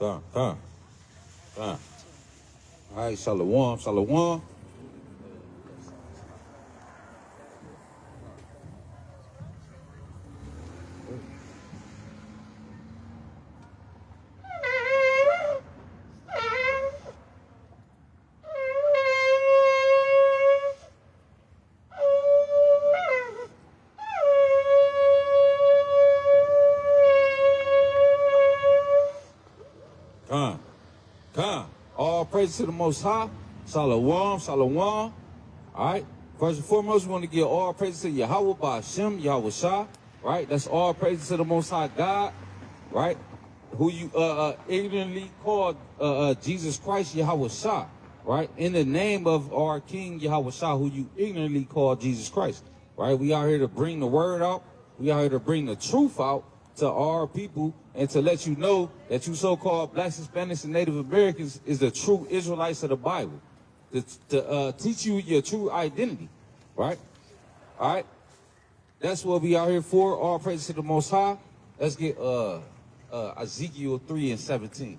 Come. All right, Shalom. Come. All praise to the Most High. Shalom. All right. First and foremost, we want to give all praise to Yahweh by Hashem, Yahweh Shah. Right. That's all praise to the Most High God. Right. Who you ignorantly called Jesus Christ, Yahweh Shah. Right. In the name of our King Yahweh Shah, who you ignorantly called Jesus Christ. Right. We are here to bring the word out. We are here to bring the truth out to our people and to let you know that you so-called blacks, Hispanics, and Native Americans is the true Israelites of the Bible. To teach you your true identity, right? All right? That's what we are here for. All praise to the Most High. Let's get Ezekiel 3:17.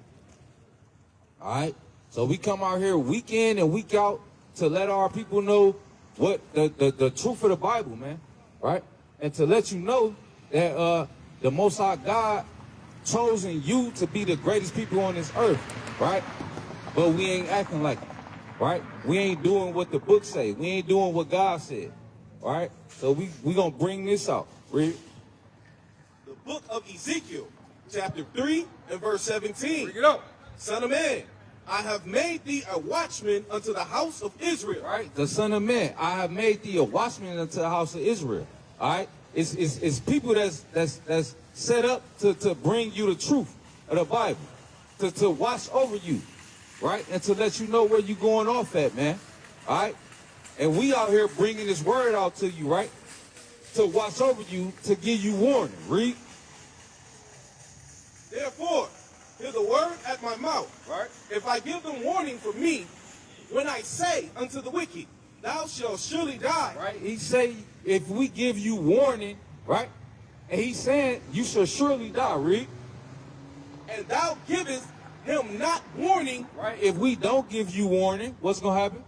All right? So we come out here week in and week out to let our people know what the truth of the Bible, man, right? And to let you know that the Most High God chosen you to be the greatest people on this earth, right? But we ain't acting like it, right? We ain't doing what the book say. We ain't doing what God said, all right? So we gonna bring this out. Read. The book of Ezekiel, chapter 3 and verse 17. Bring it up. Son of man, I have made thee a watchman unto the house of Israel. Right? The Son of Man, I have made thee a watchman unto the house of Israel. All right? It's people that's set up to bring you the truth of the Bible, to watch over you, right? And to let you know where you're going off at, man. All right? And we out here bringing this word out to you, right? To watch over you, to give you warning. Read. Therefore, hear the word at my mouth. Right? If I give them warning for me, when I say unto the wicked, thou shalt surely die. Right? He say, if we give you warning, right? And he's saying, you shall surely die. Read. And thou givest him not warning. Right? If we don't give you warning, what's going to happen?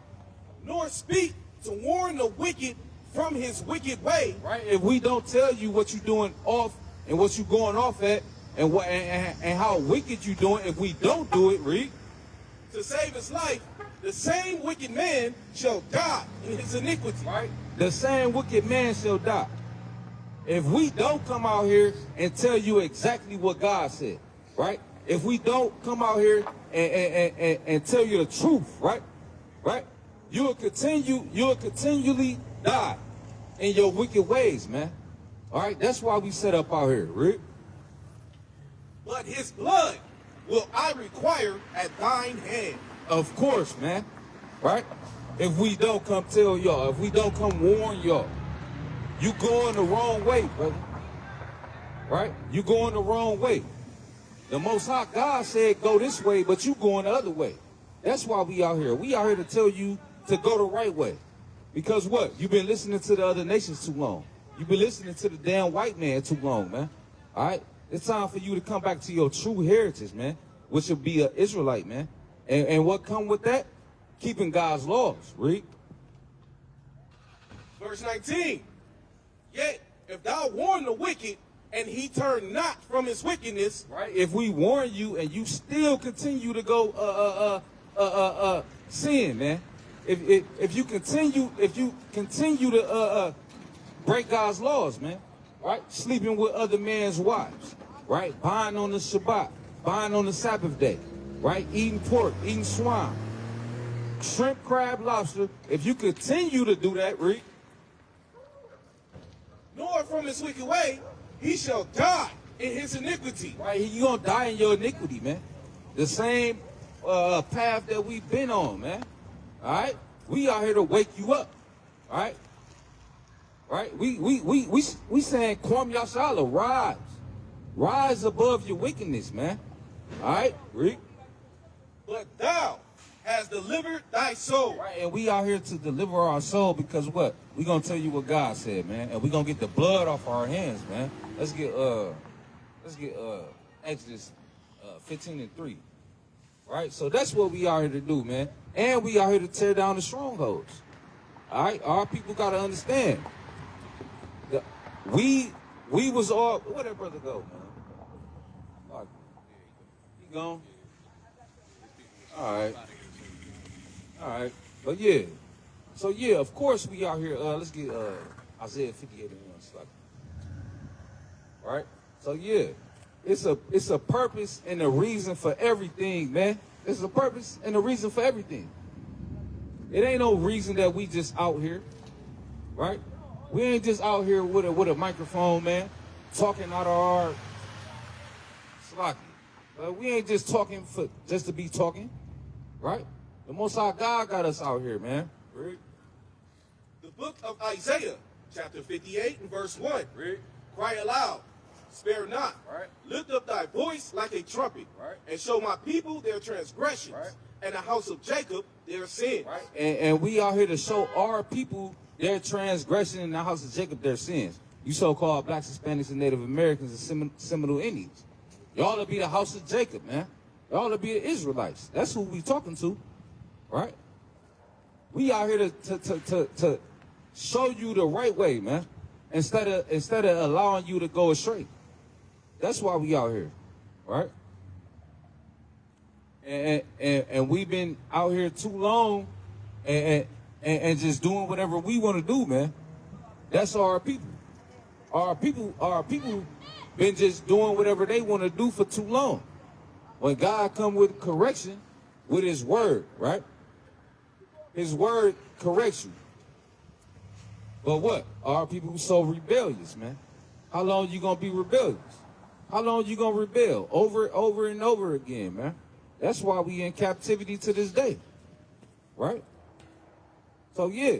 Nor speak to warn the wicked from his wicked way. Right? If we don't tell you what you're doing off and what you're going off at and what and how wicked you're doing, if we don't do it, read. To save his life, the same wicked man shall die in his iniquity. Right? The same wicked man shall die. If we don't come out here and tell you exactly what God said, right? If we don't come out here and tell you the truth, right? You'll continually die in your wicked ways, man. All right? That's why we set up out here, right? But his blood will I require at thine hand. Of course, man. Right? If we don't come tell y'all, if we don't come warn y'all, you going the wrong way, brother. Right? You going the wrong way. The Most High God said go this way, but you going the other way. That's why we out here. We out here to tell you to go the right way. Because what? You've been listening to the other nations too long. You've been listening to the damn white man too long, man. All right? It's time for you to come back to your true heritage, man, which will be an Israelite, man. And what come with that? Keeping God's laws. Read. Verse 19. Yet, if thou warn the wicked, and he turn not from his wickedness. Right? If we warn you and you still continue to go sin, man. If you continue to break God's laws, man. Right? Sleeping with other men's wives. Right? Buying on the Shabbat. Buying on the Sabbath day. Right? Eating pork, eating swine. Shrimp, crab, lobster. If you continue to do that, read. Nor from his wicked way, he shall die in his iniquity. Right? You're going to die in your iniquity, man. The same path that we've been on, man. All right? We are here to wake you up. All right? Right? We saying, Kwam Yashala, rise. Rise above your wickedness, man. All right? Read. But thou hast delivered thy soul. Right, and we out here to deliver our soul because what? We gonna tell you what God said, man, and we gonna get the blood off our hands, man. Let's get Exodus 15-3. Right? So that's what we are here to do, man. And we are here to tear down the strongholds. All right? Our people got to understand. We was all... Where that brother go, man? He gone? All right. All right. But yeah. So yeah, of course we out here. Let's get Isaiah 58 and 1. Right? So yeah. It's a purpose and a reason for everything, man. It's a purpose and a reason for everything. It ain't no reason that we just out here, right? We ain't just out here with a microphone, man, talking out of our slocky. But we ain't just talking just to be talking, right? The Most High God got us out here, man. Read. The book of Isaiah, chapter 58 and verse 1. Read. Cry aloud. Spare not. Right. Lift up thy voice like a trumpet. Right. And show my people their transgressions. Right. And the house of Jacob their sins. Right. And we are here to show our people their transgression in the house of Jacob their sins. You so-called blacks, Hispanics, and Native Americans and Seminole Indians. Y'all to be the house of Jacob, man. Y'all to be the Israelites. That's who we talking to. Right? We out here to show you the right way, man. Instead of allowing you to go astray. That's why we out here, right? And we've been out here too long and just doing whatever we want to do, man. That's our people. Our people been just doing whatever they want to do for too long. When God come with correction, with his word, right? His word corrects you. But what? Our people so rebellious, man. How long you gonna be rebellious? How long you gonna rebel? Over and over again, man. That's why we in captivity to this day. Right? So yeah.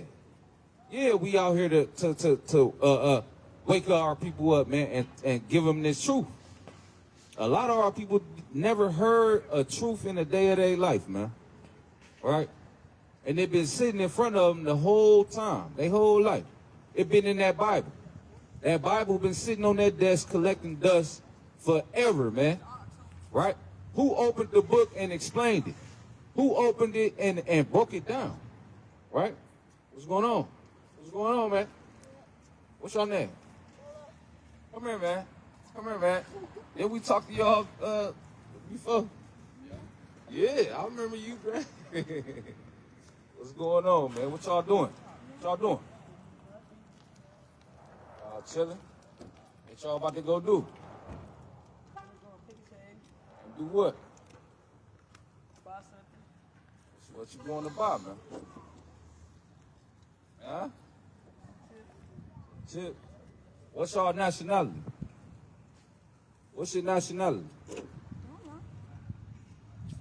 Yeah, we out here to wake our people up, man, and give them this truth. A lot of our people never heard a truth in a day of their life, man. Right? And they've been sitting in front of them the whole time, their whole life. It been in that Bible. That Bible been sitting on that desk collecting dust forever, man. Right? Who opened the book and explained it? Who opened it and broke it down? Right? What's going on? What's going on, man? What's your name? Come here, man. Come here, man. Did we talk to y'all before? Yeah, I remember you, man. What's going on, man? What y'all doing? What y'all doing? Y'all chilling? What y'all about to go do? Do what? Buy something. What you going to buy, man? Huh? Chip. What's your nationality? What's your nationality?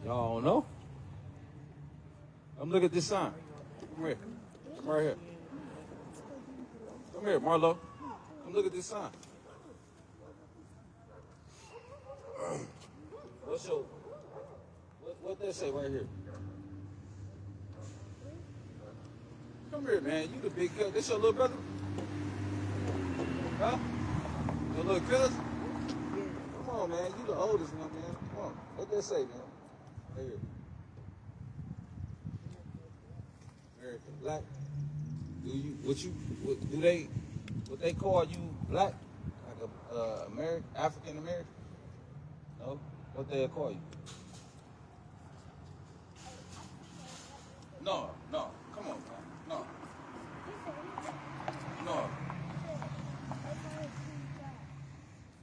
Y'all don't know? Come look at this sign. Come here. Come right here. Come here, Marlo. Come look at this sign. What's your... What that say right here? Come here, man. You the big cousin. This your little brother? Huh? Your little cousin? Come on, man. You the oldest one, man. Come on. What that say, man? Right here. American black. What they call you black? Like a American, African American? No? What they call you? No. Come on, man. No.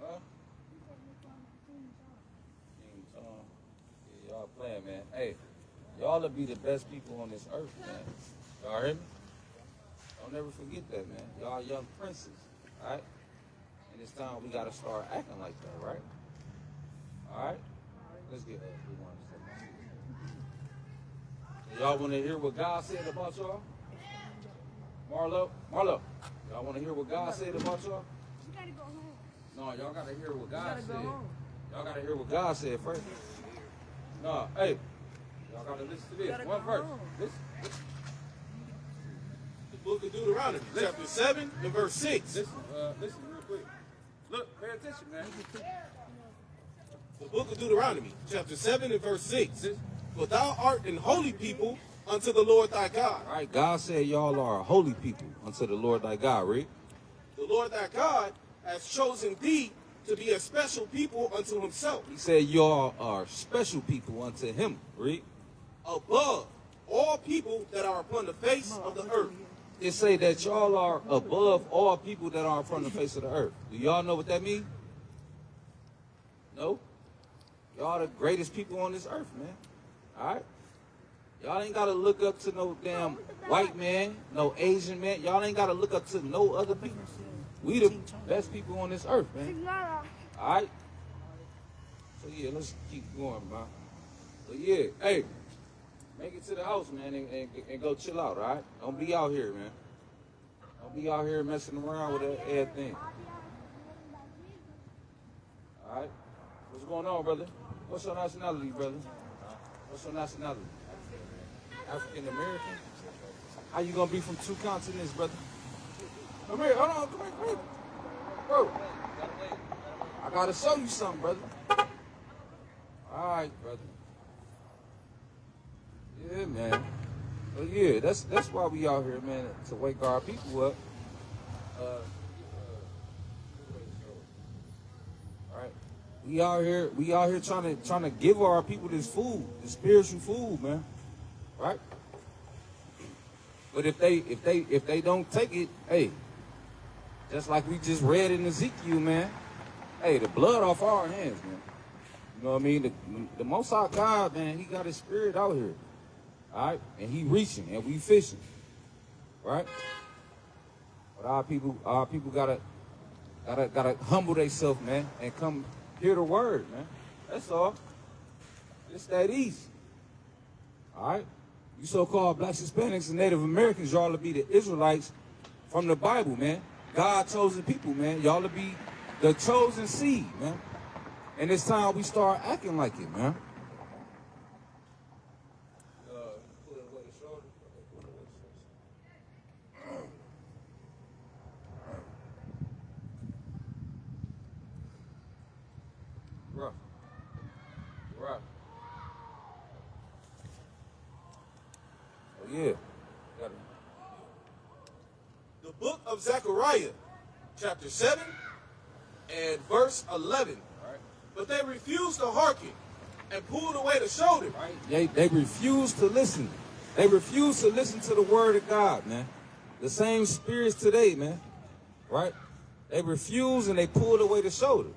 Huh? King Tom. Yeah, y'all playing, man. Hey, y'all will be the best people on this earth, man. Y'all hear me? Don't never forget that, man. Y'all young princes, all right? And it's time we got to start acting like that, right? All right? Let's get y'all want to hear what God said about y'all? Marlo, y'all want to hear what God said about y'all? You gotta go home. No, y'all got to hear what God You said. gotta go home. Y'all got to hear what God said first. No, hey, y'all got to listen to this. One verse. Listen. The book of Deuteronomy, chapter 7 and verse 6. Listen real quick. Look, pay attention, man. The book of Deuteronomy, chapter 7 and verse 6. For thou art an holy people unto the Lord thy God. All right, God said y'all are a holy people unto the Lord thy God, right? The Lord thy God has chosen thee to be a special people unto himself, He said y'all are special people unto him, right? above all people that are upon the face of the earth. It say that y'all are above all people that are upon the face of the earth. Do y'all know what that means? No? Y'all the greatest people on this earth, man. All right? Y'all ain't got to look up to no damn white man, no Asian man. Y'all ain't got to look up to no other people. We the best people on this earth, man. All right? So, yeah, let's keep going, man. So, yeah, hey, make it to the house, man, and go chill out, all right? Don't be out here, man. Don't be out here messing around with everything. All right? What's going on, brother? What's your nationality, brother? What's your nationality? African American? How you gonna be from two continents, brother? Come here, hold on, come here. Bro, I gotta show you something, brother. All right, brother. Yeah, man. But yeah, that's why we out here, man, to wake our people up. All right. We out here trying to give our people this food, this spiritual food, man. Right? But if they don't take it, hey, just like we just read in Ezekiel, man, hey, the blood off our hands, man. You know what I mean? The Most High God, man, he got his spirit out here. All right? And he reaching and we fishing. Right? But our people gotta humble themselves, man, and come hear the word, man. That's all. It's that easy. All right? You so-called blacks, Hispanics, and Native Americans, y'all to be the Israelites from the Bible, man. God chosen people, man. Y'all to be the chosen seed, man. And it's time we start acting like it, man. Rough. Rough. Oh, yeah. The book of Zechariah, chapter 7 and verse 11. Right. But they refused to hearken and pulled away the shoulder. Right. They refuse to listen. They refuse to listen to the word of God, man. The same spirits today, man. Right? They refuse and they pulled away the shoulder.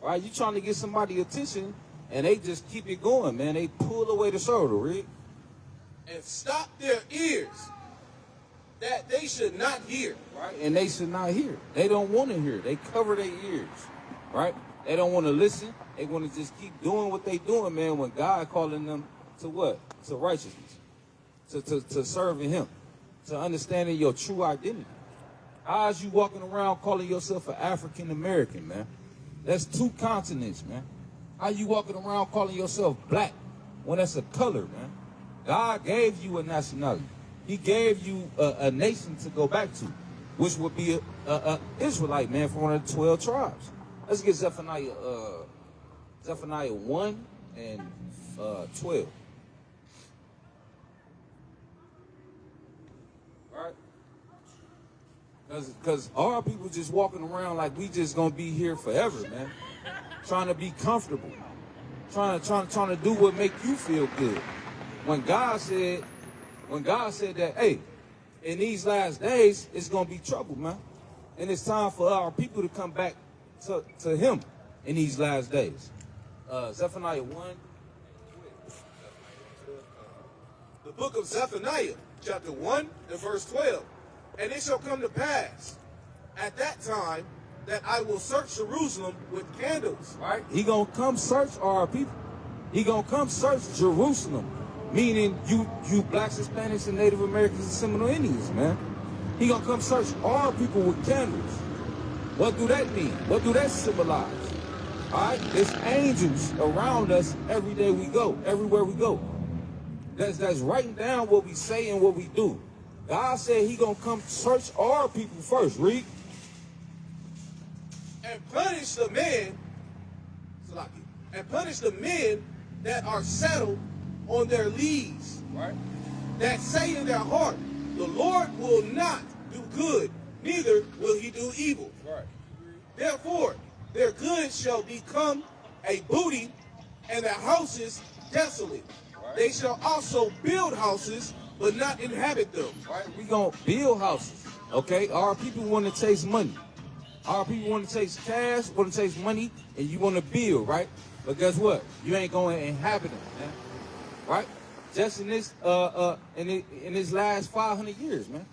Right? You trying to get somebody attention and they just keep it going, man. They pull away the shoulder, right? And stop their ears that they should not hear. Right? And they should not hear. They don't want to hear. They cover their ears. Right? They don't want to listen. They want to just keep doing what they doing, man, when God calling them to what? To righteousness. To serving him. To understanding your true identity. How is you walking around calling yourself an African American, man? That's two continents, man. How you walking around calling yourself black when that's a color, man? God gave you a nationality. He gave you a nation to go back to, which would be a Israelite, man, from one of the 12 tribes. Let's get Zephaniah 1 and 12. Right? Because our people just walking around like we just gonna be here forever, man. Trying to be comfortable. Trying to do what make you feel good. When God said that, hey, in these last days, it's gonna be trouble, man. And it's time for our people to come back to him in these last days. Zephaniah 1. The book of Zephaniah, chapter 1 and verse 12. And it shall come to pass at that time that I will search Jerusalem with candles. Right? He gonna come search our people. He gonna come search Jerusalem. Meaning you blacks, Hispanics, and Native Americans and Seminole Indians, man. He gonna come search our people with candles. What do that mean? What do that symbolize? All right? There's angels around us every day we go, everywhere we go. That's writing down what we say and what we do. God said he gonna come search our people first. Read. And punish the man and punish the men that are settled on their lees, Right. that say in their heart, the Lord will not do good, neither will he do evil. Right. Therefore, their goods shall become a booty, and their houses desolate. Right. They shall also build houses, but not inhabit them. Right. We gonna build houses. Okay. Our people want to chase money. Our people want to chase cash, want to chase money, and you want to build, right? But guess what? You ain't going to inhabit them, man. Right? Just in this in this last 500 years, man.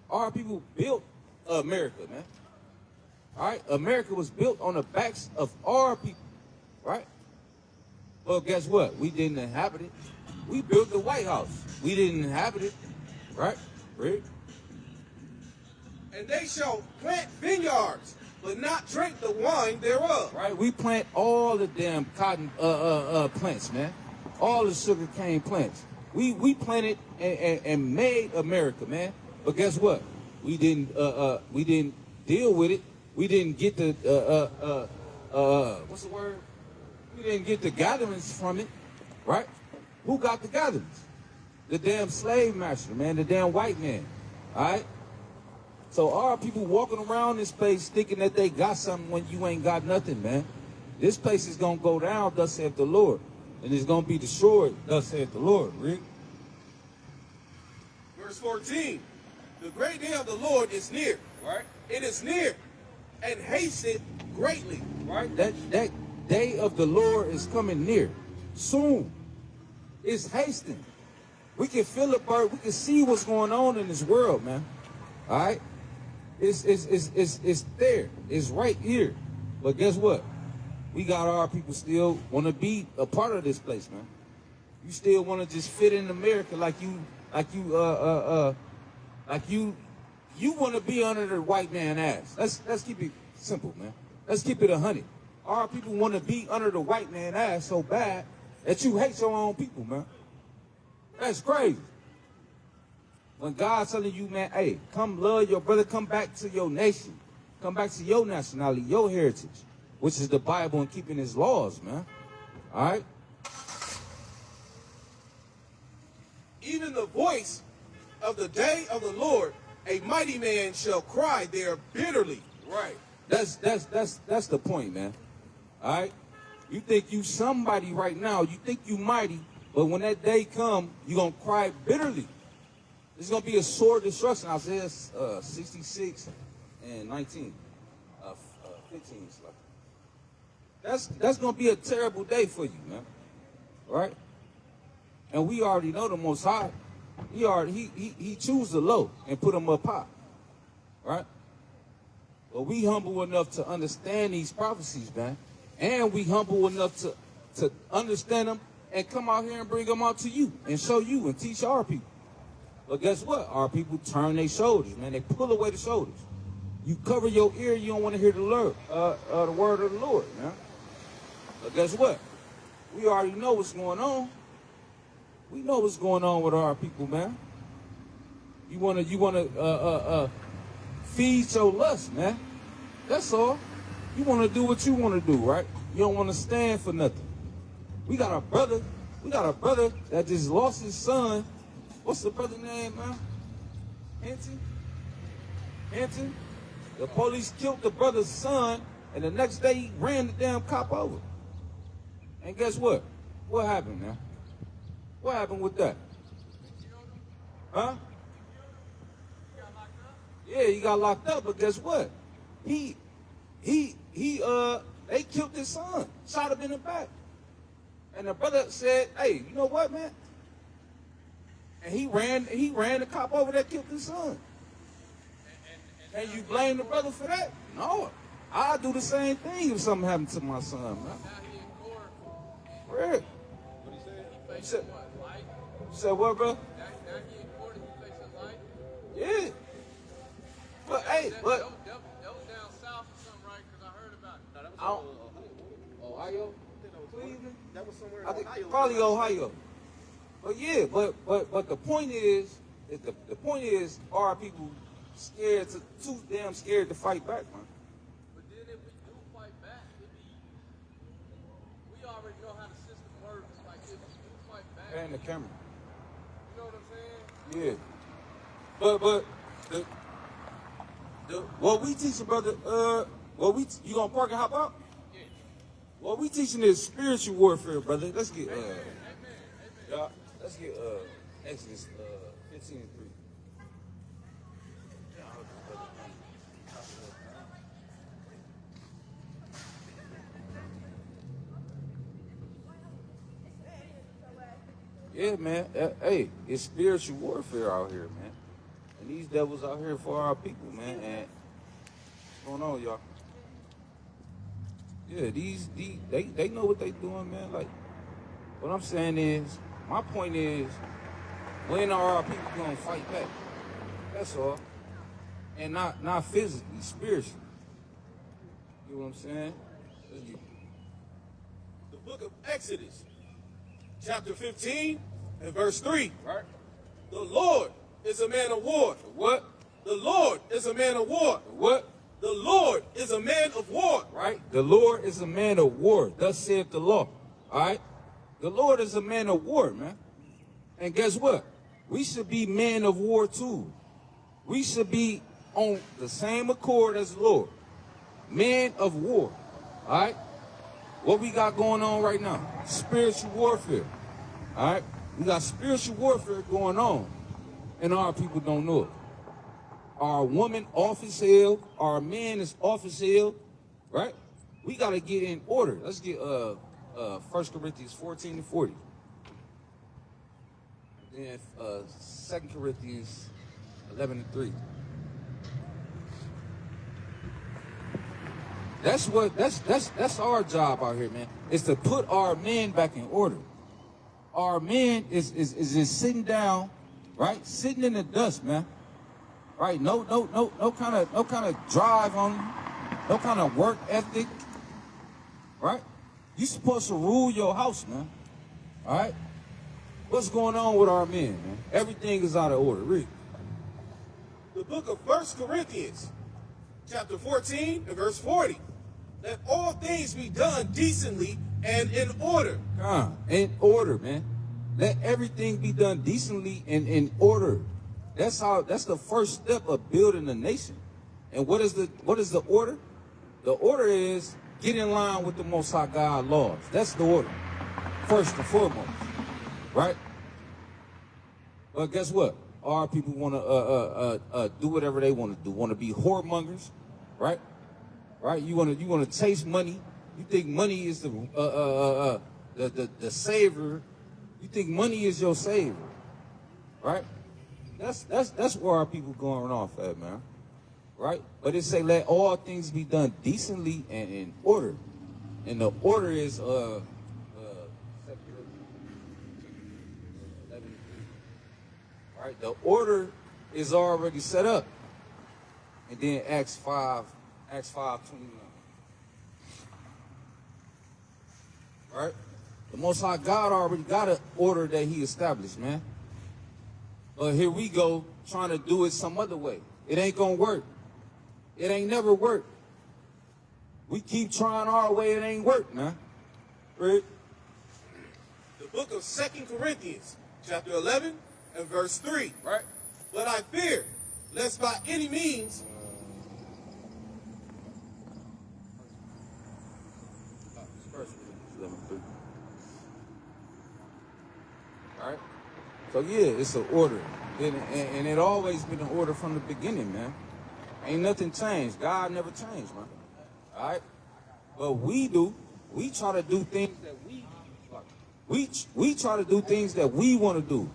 Our people built America, man. All right? America was built on the backs of our people, right? But guess what? We didn't inhabit it. We built the White House. We didn't inhabit it, right? Right? And they shall plant vineyards, but not drink the wine thereof. Right? We plant all the damn cotton plants, man. All the sugar cane plants. We planted and made America, man. But guess what? We didn't deal with it. We didn't get the what's the word? We didn't get the gatherings from it, right? Who got the gatherings? The damn slave master, man. The damn white man. All right. So our people walking around this place thinking that they got something when you ain't got nothing, man. This place is going to go down, thus saith the Lord. And it's going to be destroyed, thus saith the Lord. Rick? Verse 14. The great day of the Lord is near. Right. It is near and hasteth greatly. Right. That day of the Lord is coming near. Soon. It's hasting. We can feel it, Bert. We can see what's going on in this world, man. All right? It's there. It's right here. But guess what? We got our people still want to be a part of this place, man. You still want to just fit in America like you want to be under the white man ass. Let's keep it simple, man. Let's keep it 100. Our people want to be under the white man ass so bad that you hate your own people, man. That's crazy. When God's telling you, man, hey, come love your brother, come back to your nation. Come back to your nationality, your heritage, which is the Bible and keeping his laws, man. All right? Even the voice of the day of the Lord, a mighty man shall cry there bitterly. Right. That's the point, man. All right? You think you somebody right now. You think you mighty, but when that day come, you're going to cry bitterly. There's going to be a sore destruction. Isaiah 66 and 19. 15. That's going to be a terrible day for you, man. Right? And we already know the Most High. He choose the low and put them up high. Right? But we humble enough to understand these prophecies, man. And we humble enough to understand them and come out here and bring them out to you and show you and teach our people. But guess what? Our people turn their shoulders, man. They pull away the shoulders. You cover your ear, you don't want to hear the word of the Lord, man. But guess what? We already know what's going on. We know what's going on with our people, man. You wanna feed your lust, man. That's all. You wanna do what you wanna do, right? You don't wanna stand for nothing. We got a brother that just lost his son. What's the brother's name, man? Hinton? The police killed the brother's son, and the next day he ran the damn cop over. And guess what? What happened, man? What happened with that? Huh? Yeah, he got locked up, but guess what? They killed his son, shot him in the back. And the brother said, hey, you know what, man? And he ran the cop over that killed his son. And you blame the brother for that? No. I'll do the same thing if something happened to my son, man. Now he in court. Where? What he said? He You said- facing what? Life? You said what, bro? Now he in court and he facing life? Yeah. But hey, That but was down south or something, right? Because I heard about it. No, that was Ohio, Cleveland. That was somewhere in I think Ohio. probably Ohio. But yeah, but the point is our people too damn scared to fight back, man. But then if we do fight back, we already And the camera. You know what I'm saying? Yeah. But what we teaching, brother, you gonna park and hop out? Yeah. What we teaching is spiritual warfare, brother. Let's get y'all, let's get Exodus 15 and 3. Yeah, man. Hey, it's spiritual warfare out here, man. And these devils out here for our people, man. And what's going on, y'all? Yeah, they know what they doing, man. Like, what I'm saying is, my point is, when are our people gonna fight back? That's all. And not physically, spiritually. You know what I'm saying? Let's get The book of Exodus, chapter 15 and verse 3. right. The Lord is a man of war. What? The Lord is a man of war. What? The Lord is a man of war. Right? The Lord is a man of war. Thus saith the Lord. All right? The Lord is a man of war, man. And guess what? We should be men of war too. We should be on the same accord as the Lord. Men of war. All right? What we got going on right now? Spiritual warfare. All right? We got spiritual warfare going on. And our people don't know it. Our woman off his hill. Our man is off his hill. Right? We got to get in order. Let's get 1 Corinthians 14 and 40. Then 2 Corinthians 11 and 3. That's our job out here, man. Is to put our men back in order. Our men is just sitting down, right? Sitting in the dust, man. Right? No kind of drive on them. No kind of work ethic. Right? You supposed to rule your house, man. All right? What's going on with our men, man? Everything is out of order. Read. The book of 1 Corinthians, chapter 14 and verse 40. Let all things be done decently and in order. In order, man. Let everything be done decently and in order. That's the first step of building a nation. And what is the order? The order is get in line with the Most High God laws. That's the order. First and foremost. Right? But guess what? Our people want to do whatever they want to do. Want to be whoremongers, right? Right? You want to chase money. You think money is the savior. You think money is your savior, right? That's where our people going off at, man. Right? But it say let all things be done decently and in order, and the order is right? The order is already set up. And then Acts 5:29. Right? The Most High God already got an order that he established, man. But here we go trying to do it some other way. It ain't gonna work. It ain't never worked. We keep trying our way, it ain't work, man. Right? The book of 2 Corinthians, chapter 11 and verse 3. Right? But I fear, lest by any means Alright? So yeah, it's an order. And it always been an order from the beginning, man. Ain't nothing changed. God never changed, man. Alright? But we do. We try to do things that we try to do things that we want to do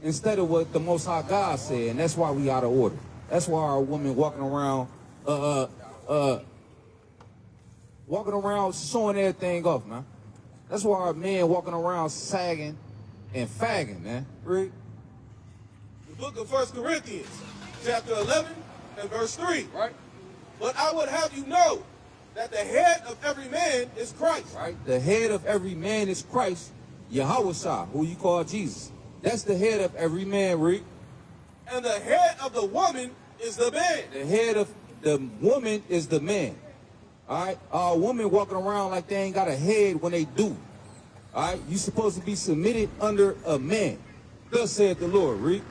instead of what the Most High God said, and that's why we out of order. That's why our women walking around showing everything off, man. That's why our men walking around sagging and fagging, man. Read. the book of 1 Corinthians, chapter 11 and verse 3. Right? But I would have you know that the head of every man is Christ. Right? The head of every man is Christ, Yahushua, who you call Jesus. That's the head of every man, Read. And the head of the woman is the man. The head of the woman is the man. All right? A woman walking around like they ain't got a head when they do. All right? You're supposed to be submitted under a man. Thus saith the Lord. Read.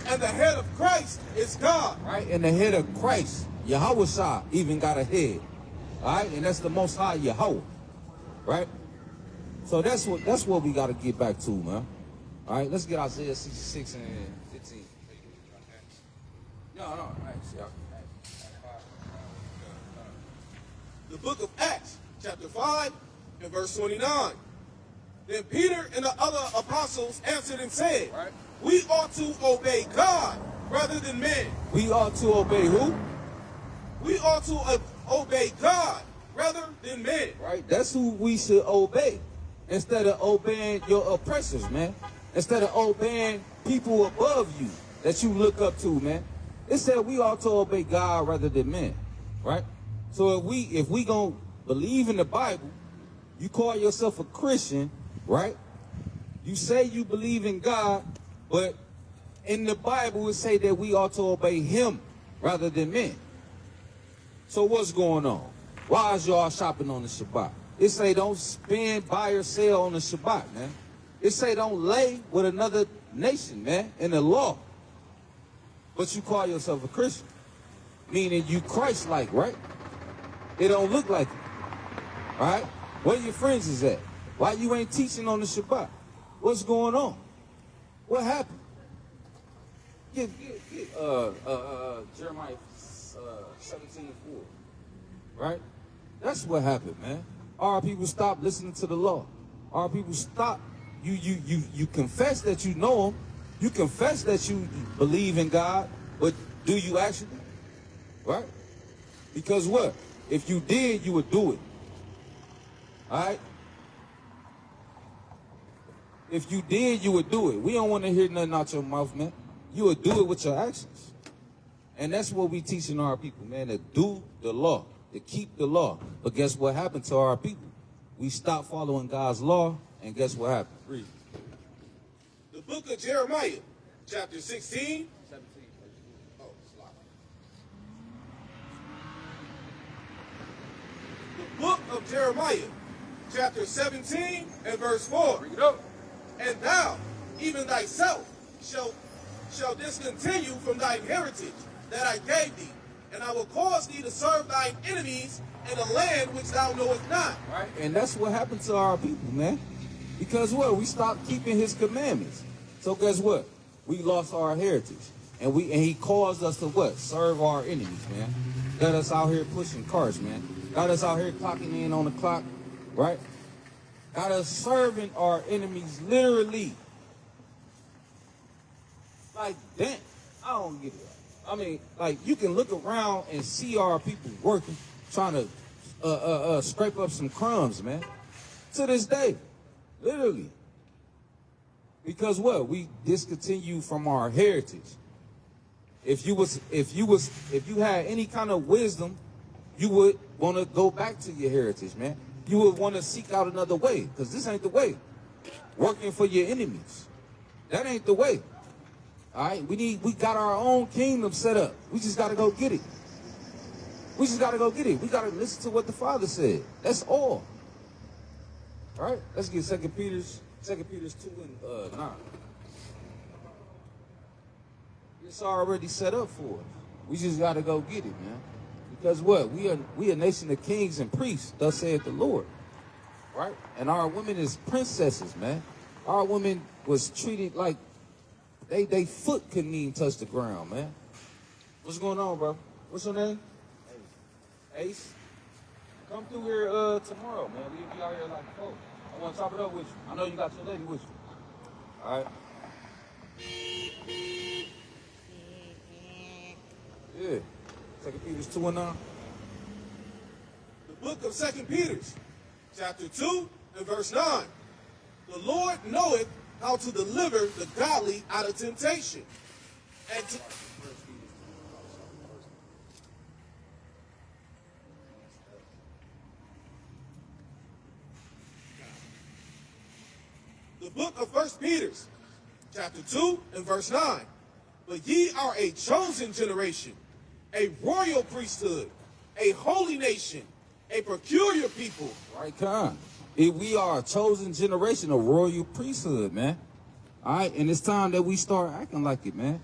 And the head of Christ is God. Right? And the head of Christ, Yahweh Shah, even got a head. All right? And that's the Most High Yahweh. Right? So that's what we got to get back to, man. All right? Let's get Isaiah 66 and 15. No. The book of Acts, chapter 5, and verse 29. Then Peter and the other apostles answered and said, Right. We ought to obey God rather than men. We ought to obey who? We ought to obey God rather than men. Right? That's who we should obey. Instead of obeying your oppressors, man. Instead of obeying people above you that you look up to, man. It said we ought to obey God rather than men. Right? So if we gonna believe in the Bible, you call yourself a Christian, right? You say you believe in God, but in the Bible it say that we ought to obey him rather than men. So what's going on? Why is y'all shopping on the Shabbat? It say don't spend, buy, or sell on the Shabbat, man. It say don't lay with another nation, man, in the law. But you call yourself a Christian, meaning you Christ-like, right? It don't look like it, all right? Where your friends is at? Why you ain't teaching on the Shabbat? What's going on? What happened? Get Jeremiah 17:4, right? That's what happened, man. Our people stopped listening to the law. Our people stopped. You confess that you know him. You confess that you believe in God, but do you actually? Right? Because what? If you did, you would do it. All right? If you did, you would do it. We don't want to hear nothing out your mouth, man. You would do it with your actions. And that's what we teaching our people, man, to do the law, to keep the law. But guess what happened to our people? We stopped following God's law, and guess what happened? Read. The book of Jeremiah, chapter 16. 17. Oh, slide. The book of Jeremiah, chapter 17 and verse 4. Bring it up. And thou, even thyself, shall discontinue from thine heritage that I gave thee, and I will cause thee to serve thine enemies in a land which thou knowest not. Right? And that's what happened to our people, man. Because what? We stopped keeping his commandments. So guess what? We lost our heritage. And he caused us to what? Serve our enemies, man. Got us out here pushing carts, man. Got us out here clocking in on the clock, right? Got us serving our enemies literally. Like, damn, I don't get it. I mean, like, you can look around and see our people working, trying to scrape up some crumbs, man. To this day, literally. Because what? We discontinue from our heritage. If you had any kind of wisdom, you would want to go back to your heritage, man. You would want to seek out another way, because this ain't the way. Working for your enemies. That ain't the way. All right? We got our own kingdom set up. We just got to go get it. We just got to go get it. We got to listen to what the Father said. That's all. All right? Let's get 2 Peter's 2 and 9. It's already set up for us. We just got to go get it, man. Because what? We a nation of kings and priests, thus saith the Lord. Right? And our women is princesses, man. Our women was treated like they foot couldn't even touch the ground, man. What's going on, bro? What's your name? Ace. Come through here tomorrow, man. We'll be out here like 4. I want to chop it up with you. I know you got your lady with you. All right? Yeah. 2 Peter 2 and 9. The book of 2 Peter, chapter 2 and verse 9. The Lord knoweth how to deliver the godly out of temptation. And to... The book of 1 Peter, chapter 2 and verse 9. But ye are a chosen generation, a royal priesthood, a holy nation, a peculiar people. Right, Con. If we are a chosen generation, a royal priesthood, man. All right, and it's time that we start acting like it, man.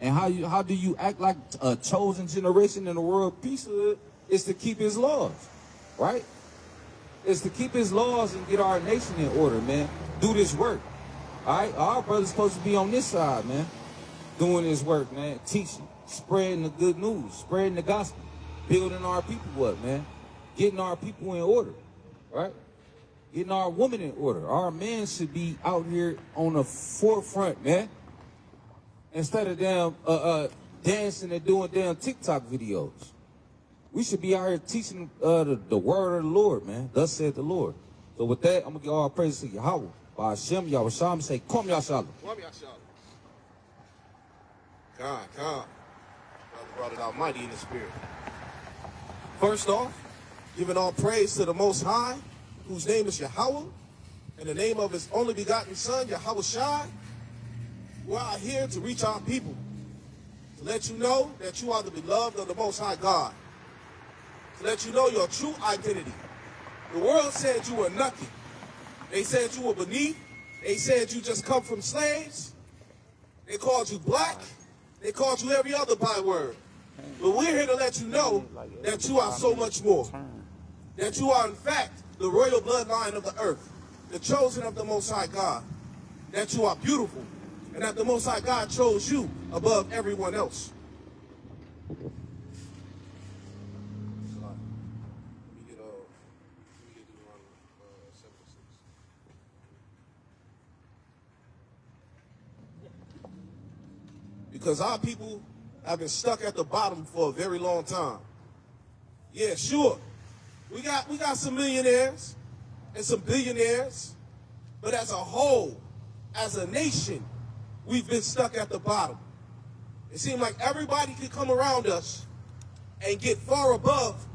And how do you act like a chosen generation in the royal priesthood? Is to keep his laws, right? It's to keep his laws and get our nation in order, man. Do this work, all right? Our brothers supposed to be on this side, man, doing this work, man, teaching, spreading the good news, spreading the gospel, building our people up, man, getting our people in order, right? Getting our women in order. Our men should be out here on the forefront, man. Instead of them dancing and doing damn TikTok videos. We should be out here teaching the word of the Lord, man. Thus said the Lord. So with that, I'm going to give all praise to Yahweh. By Hashem, Yahweh Shalom, say, Kom Yashalom. God. Brother brought it out mighty in the spirit. First off, giving all praise to the Most High, whose name is Yahweh, and the name of his only begotten Son, Yahweh Shai. We're out here to reach our people, to let you know that you are the beloved of the Most High God, to let you know your true identity. The world said you were nothing. They said you were beneath. They said you just come from slaves. They called you black. They called you every other byword. But we're here to let you know that you are so much more. That you are, in fact, the royal bloodline of the earth, the chosen of the Most High God. That you are beautiful, and that the Most High God chose you above everyone else. Because our people have been stuck at the bottom for a very long time. Yeah, sure. We got some millionaires and some billionaires, but as a whole, as a nation, we've been stuck at the bottom. It seems like everybody could come around us and get far above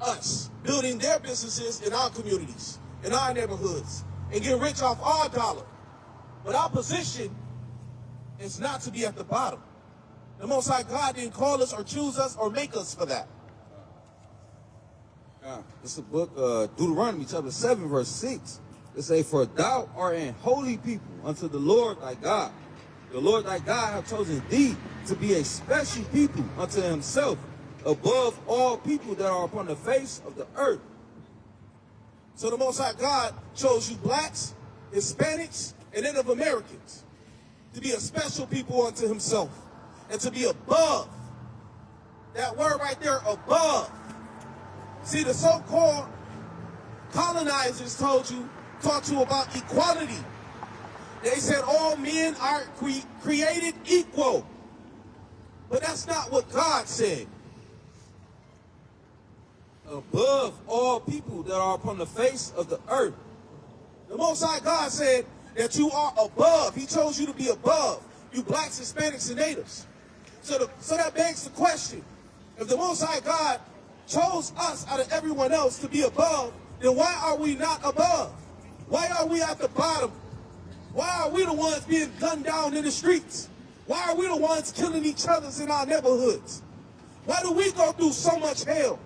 us, building their businesses in our communities, in our neighborhoods, and get rich off our dollar. But our position is not to be at the bottom. The Most High God didn't call us or choose us or make us for that. It's the book Deuteronomy chapter 7 verse 6. It say, for thou art an holy people unto the Lord thy God. The Lord thy God hath chosen thee to be a special people unto himself above all people that are upon the face of the earth. So the Most High God chose you blacks, Hispanics, and Native Americans to be a special people unto himself and to be above. That word right there, above. See, the so-called colonizers taught you about equality. They said all men are created equal. But that's not what God said. Above all people that are upon the face of the earth. The Most High God said that you are above. He chose you to be above. You blacks, Hispanics, and natives. So that begs the question. If the Most High God chose us out of everyone else to be above, then why are we not above? Why are we at the bottom? Why are we the ones being gunned down in the streets? Why are we the ones killing each other in our neighborhoods? Why do we go through so much hell?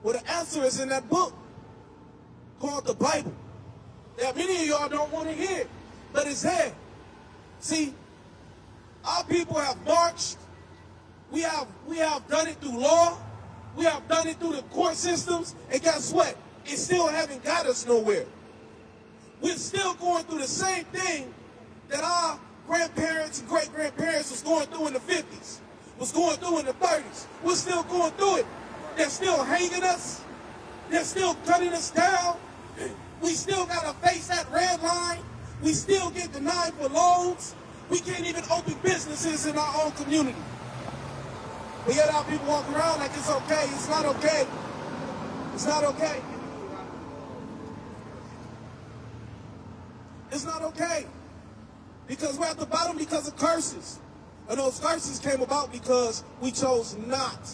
Well, the answer is in that book called the Bible that many of y'all don't want to hear, but it's there. See, our people have marched. We have done it through law. We have done it through the court systems. And guess what? It still haven't got us nowhere. We're still going through the same thing that our grandparents and great-grandparents was going through in the 50s, was going through in the 30s. We're still going through it. They're still hanging us. They're still cutting us down. We still got to face that red line. We still get denied for loans. We can't even open businesses in our own community. But yet our people walk around like it's okay. It's not okay. It's not okay. It's not okay. Because we're at the bottom because of curses. And those curses came about because we chose not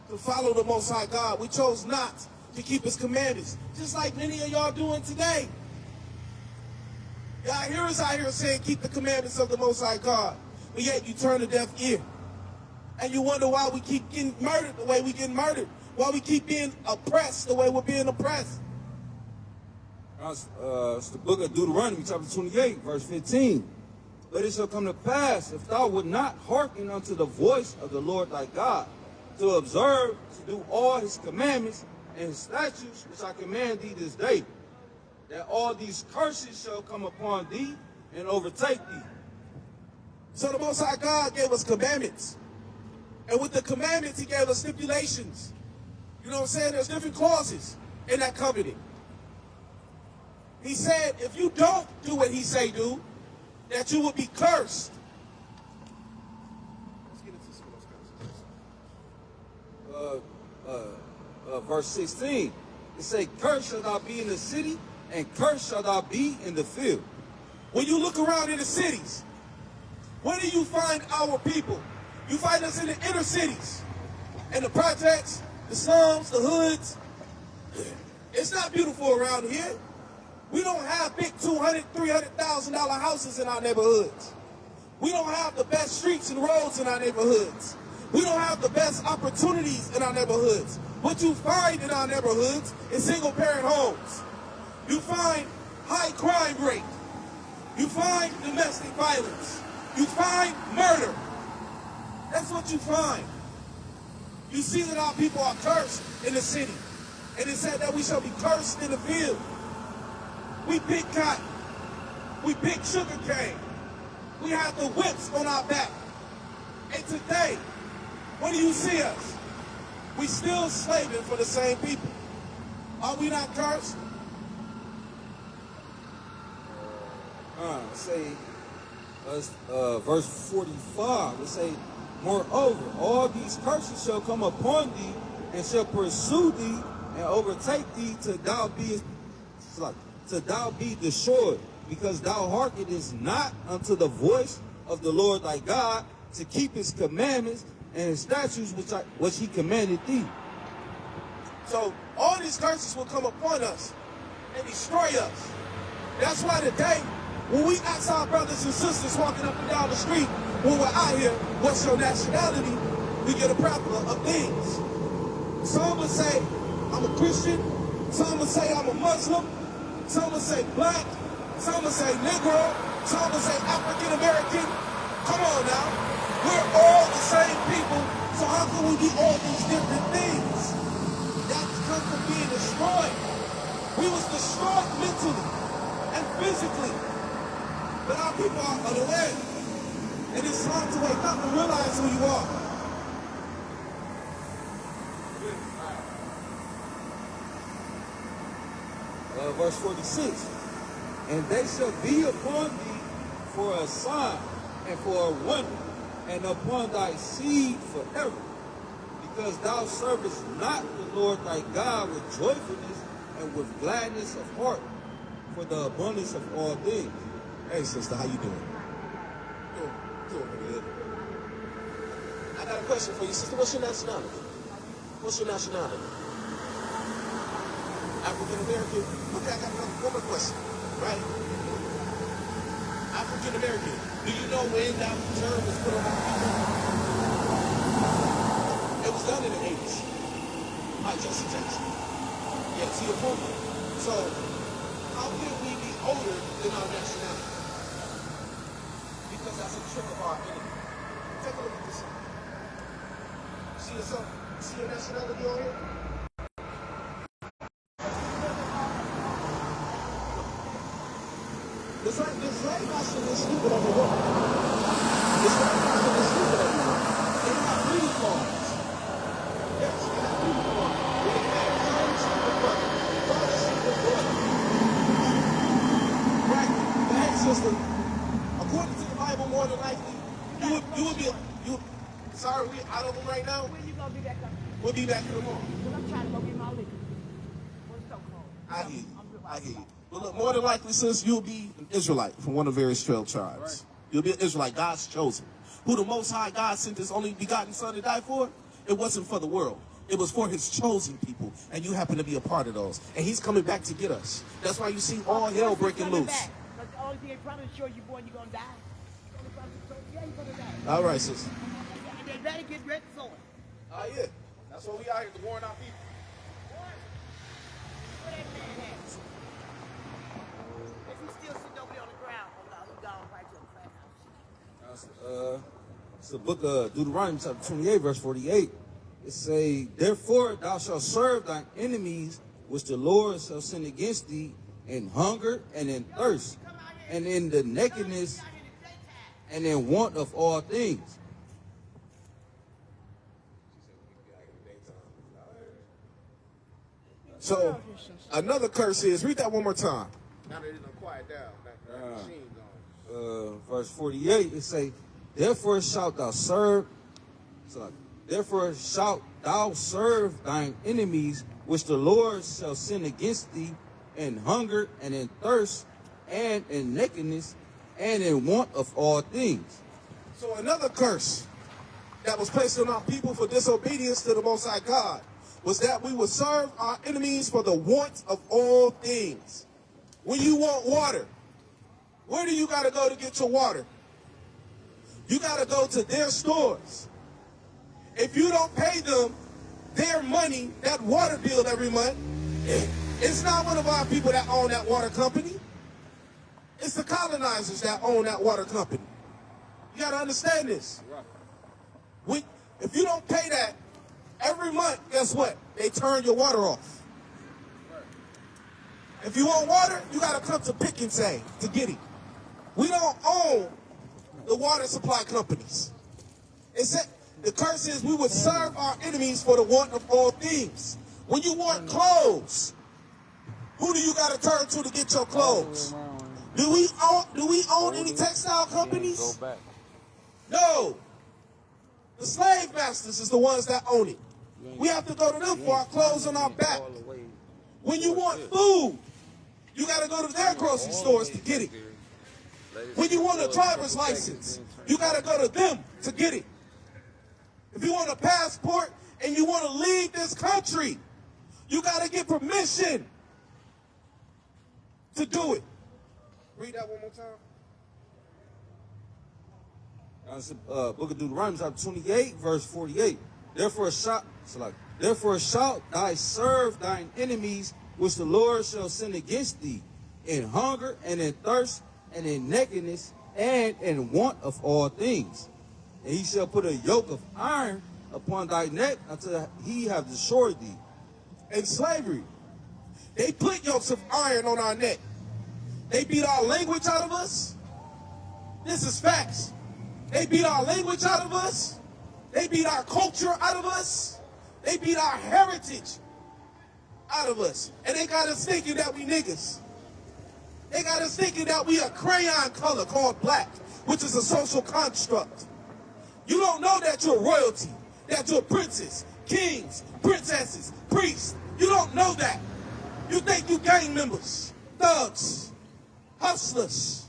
to follow the Most High God. We chose not to keep his commandments. Just like many of y'all doing today. Y'all hear us out here saying keep the commandments of the Most High God. But yet you turn a deaf ear. And you wonder why we keep getting murdered the way we get murdered. Why we keep being oppressed the way we're being oppressed? It's the book of Deuteronomy, chapter 28, verse 15. But it shall come to pass, if thou would not hearken unto the voice of the Lord thy God, to observe, to do all his commandments and his statutes, which I command thee this day, that all these curses shall come upon thee and overtake thee. So the Most High God gave us commandments. And with the commandments, he gave us stipulations. You know what I'm saying? There's different clauses in that covenant. He said, if you don't do what he say do, that you will be cursed. Let's get into some of those curses. Verse 16, it say, cursed shall thou be in the city, and cursed shall thou be in the field. When you look around in the cities, where do you find our people? You find us in the inner cities, in the projects, the slums, the hoods. It's not beautiful around here. We don't have big $200,000, $300,000 houses in our neighborhoods. We don't have the best streets and roads in our neighborhoods. We don't have the best opportunities in our neighborhoods. What you find in our neighborhoods is single-parent homes. You find high crime rate. You find domestic violence. You find murder. That's what you find. You see that our people are cursed in the city. And it said that we shall be cursed in the field. We pick cotton. We pick sugar cane. We have the whips on our back. And today, when do you see us? We still slaving for the same people. Are we not cursed? Verse 45, it say, moreover, all these curses shall come upon thee, and shall pursue thee, and overtake thee till thou be destroyed, because thou hearkenest not unto the voice of the Lord thy God, to keep his commandments and his statutes which he commanded thee. So all these curses will come upon us and destroy us. That's why today, when we ask our brothers and sisters walking up and down the street, when we're out here, what's your nationality? We get a plethora of things. Some will say, I'm a Christian. Some will say, I'm a Muslim. Some will say black. Some will say Negro. Some will say African American. Come on now. We're all the same people, so how can we be all these different things? That comes from being destroyed. We was destroyed mentally and physically. But our people are unaware. And it's time to wake up and realize who you are. Verse 46, and they shall be upon thee for a sign and for a wonder, and upon thy seed forever, because thou servest not the Lord thy God with joyfulness and with gladness of heart, for the abundance of all things. Hey, sister, how you doing? Doing good. I got a question for you, sister. What's your nationality? What's your nationality? African American? Okay, I got one more question, right? African American. Do you know when that term was put on our people? It was done in the 80s by Jesse Jackson. Yes, he approved it. So, how can we be older than our nationality? Because that's a trick of our enemy. Take a look at this. See yourself? See your nationality on here? The slave master is stupid on the woman. The slave master is stupid on the woman. They have breeding clauses. Yes, they have breeding clauses. They have son stupid brother, father stupid brother. Right. But hey, sister, according to the Bible, more than likely, you would be sorry, we out of them right now. When you gonna be back up? We'll be back tomorrow. Well, I'm trying to go get my liquor. What's the call? I hear you. I hear you. But look, more than likely, sis, you'll be an Israelite from one of the various 12 tribes. Right. You'll be an Israelite, God's chosen. Who the Most High God sent his only begotten Son to die for? It wasn't for the world. It was for his chosen people. And you happen to be a part of those. And he's coming back to get us. That's why you see all hell breaking loose. Back. But the only thing they promise you, you're born, you're gonna die. The only promise you, yeah, you're gonna die. All right, sis. And they better get ready for it. Yeah. That's what we out here to warn our people. Where that man at? Is he still sitting over there on the ground? Oh no, he gone right to the flat house. It's the book of Deuteronomy chapter 28, verse 48. It say, therefore thou shalt serve thine enemies, which the Lord shall send against thee, in hunger and in thirst, and in the nakedness, and in want of all things. So another curse is, read that one more time. Now that it's done quiet down. That machine gone. Verse 48, it say, therefore shalt thou serve thine enemies, which the Lord shall send against thee, in hunger and in thirst, and in nakedness, and in want of all things. So another curse that was placed on our people for disobedience to the Most High God was that we would serve our enemies for the want of all things. When you want water, where do you got to go to get your water? You got to go to their stores. If you don't pay them their money, that water bill every month, it's not one of our people that own that water company. It's the colonizers that own that water company. You got to understand this. If you don't pay that every month, guess what? They turn your water off. If you want water, you got to come to Pick and Save to get it. We don't own the water supply companies. The curse is we would serve our enemies for the want of all things. When you want clothes, who do you got to turn to get your clothes? Do we own any textile companies? No. The slave masters is the ones that own it. We have to go to them for our clothes on our back. When you want food, you got to go to their grocery stores to get it. When you want a driver's license, you got to go to them to get it. If you want a passport and you want to leave this country, you got to get permission to do it. Read that one more time. That's book of Deuteronomy, chapter 28, verse 48. Therefore shalt thou serve thine enemies, which the Lord shall send against thee, in hunger and in thirst and in nakedness and in want of all things. And he shall put a yoke of iron upon thy neck until he have destroyed thee. In slavery, they put yokes of iron on our neck. They beat our language out of us. This is facts. They beat our language out of us. They beat our culture out of us. They beat our heritage out of us. And they got us thinking that we niggas. They got us thinking that we a crayon color called black, which is a social construct. You don't know that you're royalty, that you're princes, kings, princesses, priests. You don't know that. You think you gang members, thugs, hustlers.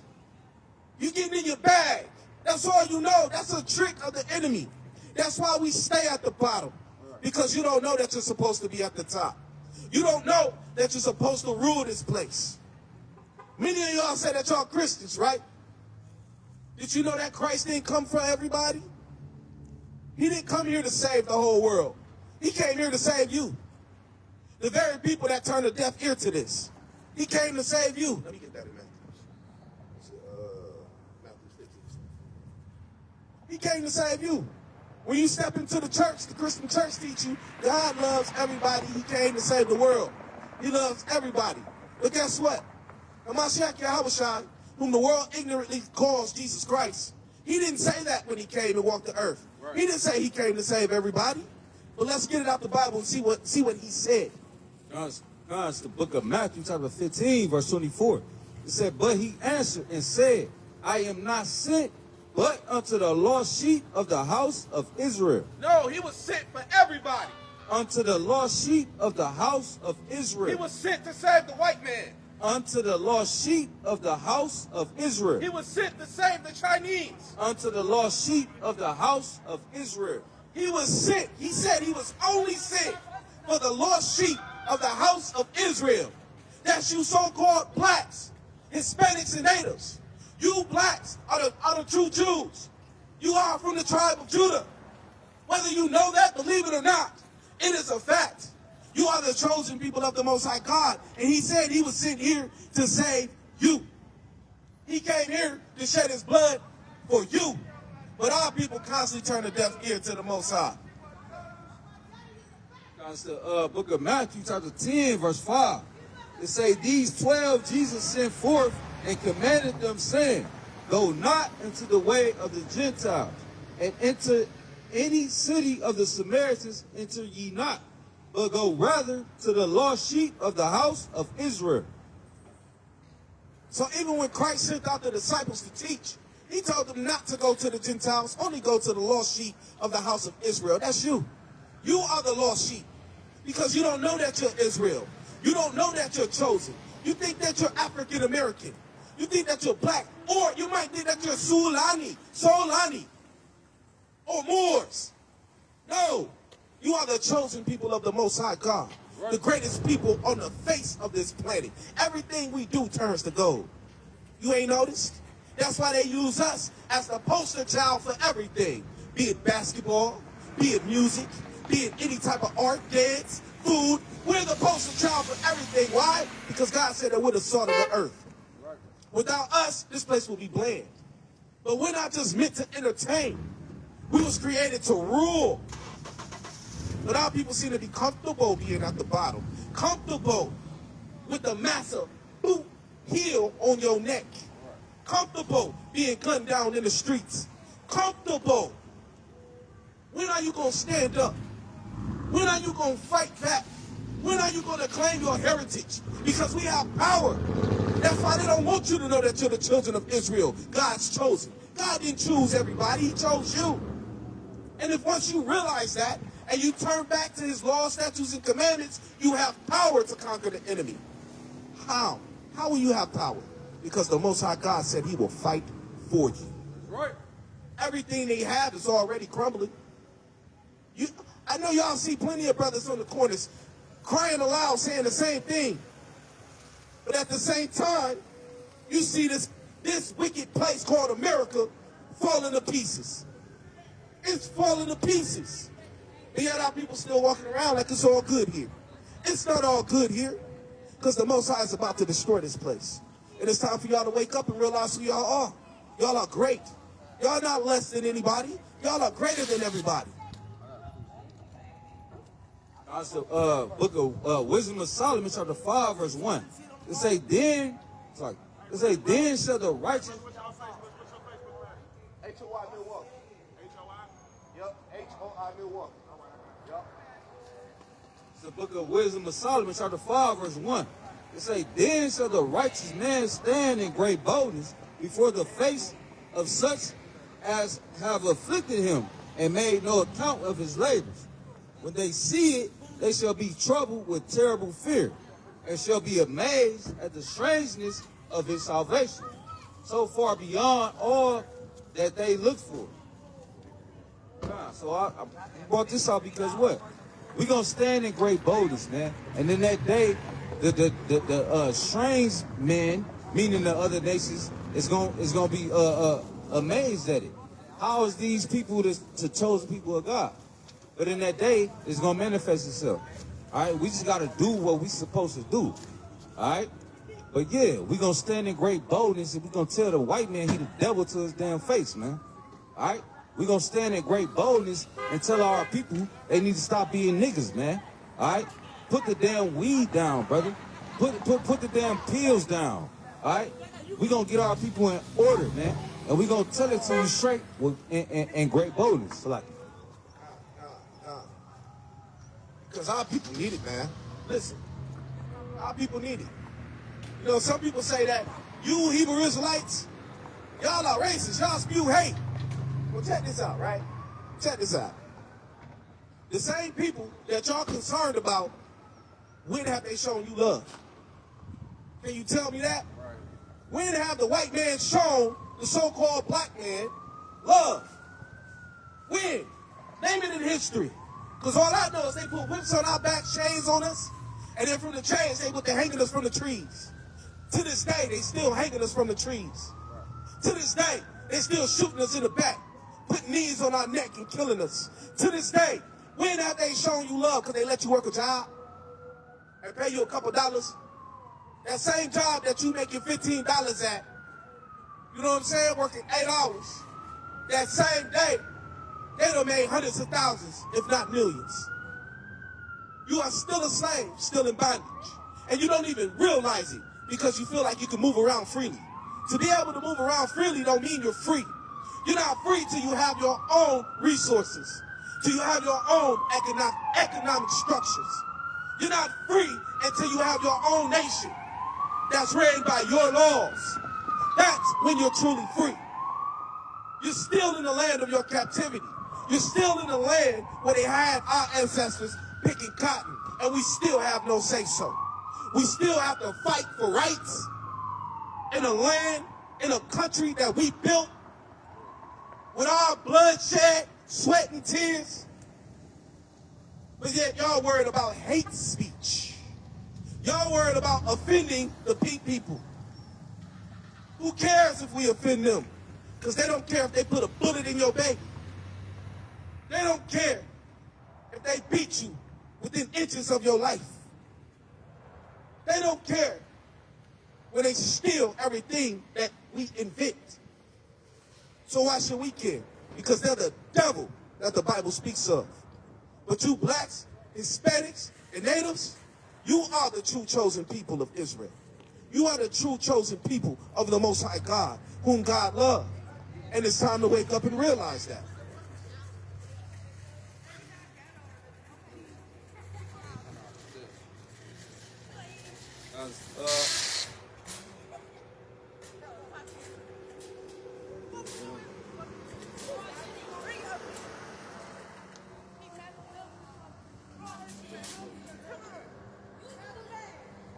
You getting in your bag. That's all you know. That's a trick of the enemy. That's why we stay at the bottom. Because you don't know that you're supposed to be at the top. You don't know that you're supposed to rule this place. Many of y'all say that y'all Christians, right? Did you know that Christ didn't come for everybody? He didn't come here to save the whole world. He came here to save you. The very people that turn a deaf ear to this. He came to save you. Let me get that in Matthew. Matthew 15. He came to save you. When you step into the church, the Christian church teach you, God loves everybody. He came to save the world. He loves everybody. But guess what? Hamashiach Yahushua, whom the world ignorantly calls Jesus Christ, he didn't say that when he came and walked the earth. Right. He didn't say he came to save everybody. But let's get it out the Bible and see what he said. It's the book of Matthew, chapter 15, verse 24. It said, but he answered and said, I am not sent but unto the lost sheep of the house of Israel. No, he was sent for everybody. Unto the lost sheep of the house of Israel. He was sent to save the white man. Unto the lost sheep of the house of Israel. He was sent to save the Chinese. Unto the lost sheep of the house of Israel. He was sent. He said he was only sent for the lost sheep of the house of Israel. That's you so-called blacks, Hispanics, and natives. You blacks are the true Jews. You are from the tribe of Judah. Whether you know that, believe it or not. It is a fact. You are the chosen people of the Most High God. And he said he was sent here to save you. He came here to shed his blood for you. But our people constantly turn a deaf ear to the Most High. That's the book of Matthew, chapter 10, verse 5. It say, these 12 Jesus sent forth and commanded them, saying, go not into the way of the Gentiles, and into any city of the Samaritans enter ye not, but go rather to the lost sheep of the house of Israel. So even when Christ sent out the disciples to teach, he told them not to go to the Gentiles, only go to the lost sheep of the house of Israel. That's you. You are the lost sheep. Because you don't know that you're Israel. You don't know that you're chosen. You think that you're African American. You think that you're black. Or you might think that you're Solani, or Moors. No. You are the chosen people of the Most High God. Right. The greatest people on the face of this planet. Everything we do turns to gold. You ain't noticed? That's why they use us as the poster child for everything. Be it basketball, be it music, be it any type of art, dance, food. We're the poster child for everything. Why? Because God said that we're the salt of the earth. Right. Without us, this place will be bland. But we're not just meant to entertain. We was created to rule. But our people seem to be comfortable being at the bottom. Comfortable with the massive boot heel on your neck. Comfortable being gunned down in the streets. Comfortable. When are you going to stand up? When are you going to fight back? When are you going to claim your heritage? Because we have power. That's why they don't want you to know that you're the children of Israel. God's chosen. God didn't choose everybody. He chose you. And if once you realize that, and you turn back to his laws, statutes, and commandments, you have power to conquer the enemy. How? How will you have power? Because the Most High God said he will fight for you. Right. Everything they have is already crumbling. I know y'all see plenty of brothers on the corners crying aloud saying the same thing. But at the same time, you see this wicked place called America falling to pieces. It's falling to pieces. And yet our people still walking around like it's all good here. It's not all good here. Because the Most High is about to destroy this place. And it's time for y'all to wake up and realize who y'all are. Y'all are great. Y'all not less than anybody. Y'all are greater than everybody. That's the book of Wisdom of Solomon, chapter 5, verse 1. It say, then shall the righteous... What's your Facebook? HOI Milwaukee. HOI? Yep, HOI Milwaukee. Yep. It's the book of Wisdom of Solomon, chapter 5, verse 1. It say, then shall the righteous man stand in great boldness before the face of such as have afflicted him and made no account of his labors. When they see it, they shall be troubled with terrible fear, and shall be amazed at the strangeness of his salvation, so far beyond all that they look for. So I brought this out because what? We're going to stand in great boldness, man. And in that day, the strange men, meaning the other nations, is going to be amazed at it. How is these people the chosen people of God? But in that day, it's going to manifest itself. All right? We just got to do what we supposed to do. All right? But yeah, we're going to stand in great boldness and we're going to tell the white man he the devil to his damn face, man. All right? We're going to stand in great boldness and tell our people they need to stop being niggas, man. All right? Put the damn weed down, brother. Put the damn pills down. All right? We're going to get our people in order, man. And we're going to tell it to you straight in great boldness. So like, Because our people need it, man. Listen, our people need it. You know, some people say that you Hebrew Israelites, y'all are racist. Y'all spew hate. Well, check this out, right? Check this out. The same people that y'all concerned about, when have they shown you love? Can you tell me that? Right. When have the white man shown the so-called black man love? When? Name it in history. Because all I know is they put whips on our back, chains on us, and then from the chains, they put the hanging us from the trees. To this day, they still hanging us from the trees. To this day, they still shooting us in the back, putting knees on our neck and killing us. To this day, When have they shown you love? Because they let you work a job and pay you a couple dollars? That same job that you making $15 at, you know what I'm saying, working 8 hours, that same day, they done made hundreds of thousands, if not millions. You are still a slave, still in bondage. And you don't even realize it because you feel like you can move around freely. To be able to move around freely don't mean you're free. You're not free till you have your own resources, till you have your own economic structures. You're not free until you have your own nation that's ran by your laws. That's when you're truly free. You're still in the land of your captivity. You're still in the land where they had our ancestors picking cotton, and we still have no say-so. We still have to fight for rights in a land, in a country that we built with our bloodshed, sweat, and tears. But yet y'all worried about hate speech. Y'all worried about offending the people. Who cares if we offend them? Because they don't care if they put a bullet in your baby. They don't care if they beat you within inches of your life. They don't care when they steal everything that we invent. So why should we care? Because they're the devil that the Bible speaks of. But you blacks, Hispanics, and natives, you are the true chosen people of Israel. You are the true chosen people of the Most High God, whom God loved. And it's time to wake up and realize that.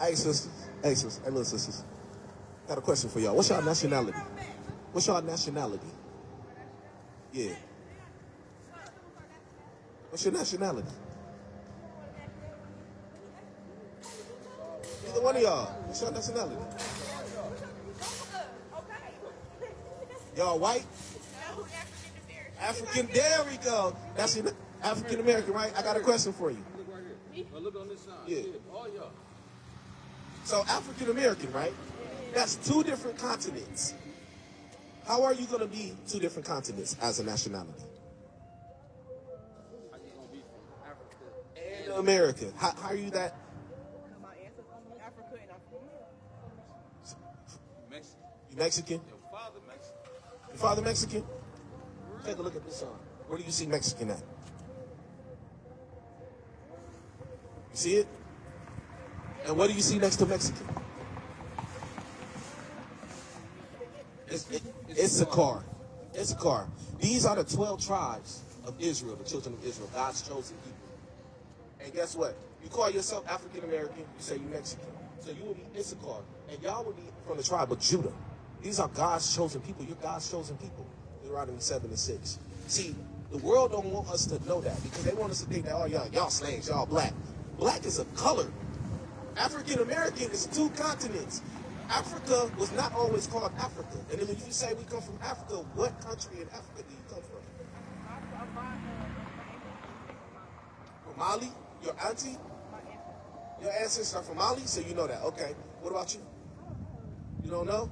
Hey, sisters. Hey, sisters. Hey, little sisters. Got a question for y'all. What's y'all nationality? What's y'all nationality? Yeah. What's your nationality? Either one of y'all. What's your nationality? Y'all white? African. There we go. That's your African American, right? I got a question for you. Look right here. Look on this side. Yeah. All y'all. So African American, right? That's two different continents. How are you going to be two different continents as a nationality? How you gonna be from Africa And America. How are you that? My ancestors from Africa and I'm from Mexican? You Mexican? Your father Mexican? Your father Mexican? Take a look at this song. Where do you see Mexican at? You see it? And what do you see next to Mexican? It's a car. It's a car. These are the 12 tribes of Israel, the children of Israel, God's chosen people. And guess what? You call yourself African American, you say you're Mexican. So you will be Issachar, and y'all will be from the tribe of Judah. These are God's chosen people. You're God's chosen people. Deuteronomy 7:6. See, the world don't want us to know that because they want us to think that, oh, y'all slaves, y'all black. Black is a color. African American is two continents. Africa was not always called Africa. And then when you say we come from Africa, what country in Africa do you come from? From Mali? Your auntie? Your ancestors are from Mali, so you know that. Okay. What about you? You don't know?